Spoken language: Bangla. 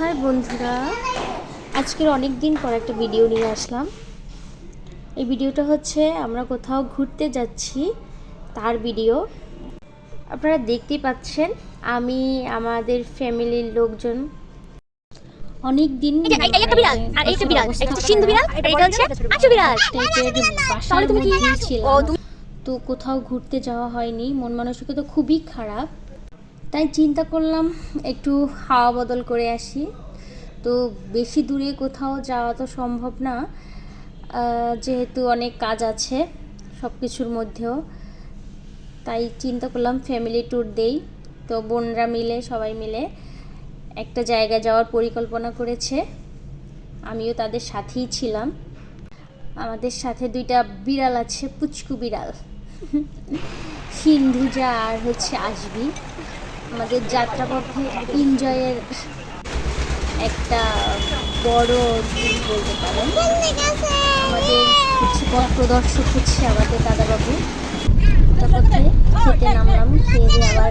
হাই বন্ধুরা, আজকের অনেক দিন পর একটা ভিডিও নিয়ে আসলাম। এই ভিডিওটা হচ্ছে আমরা কোথাও ঘুরতে যাচ্ছি তার ভিডিও। আপনারা দেখতেই পাচ্ছেন আমি আমাদের ফ্যামিলির লোকজন অনেক দিন তো কোথাও ঘুরতে যাওয়া হয়নি, মন মানসিকতা খুবই খারাপ। তাই চিন্তা করলাম একটু হাওয়া বদল করে আসি। তো বেশি দূরে কোথাও যাওয়া তো সম্ভব না, যেহেতু অনেক কাজ আছে সব কিছুর মধ্যেও। তাই চিন্তা করলাম ফ্যামিলি ট্যুর দেই। তো বোনরা মিলে সবাই মিলে একটা জায়গায় যাওয়ার পরিকল্পনা করেছে, আমিও তাদের সাথেই ছিলাম। আমাদের সাথে দুইটা বিড়াল আছে, পুচকু বিড়াল সিন্ধুজা আর হচ্ছে আসবি। আমাদের যাত্রাপথে এনজয়ের একটা বড় দিক বলতে পারেন। আমাদের হচ্ছে পথ প্রদর্শক হচ্ছে আমাদের দাদাবাবু। যাত্রাপথে খেতে নামলাম, খেয়ে দিয়ে আবার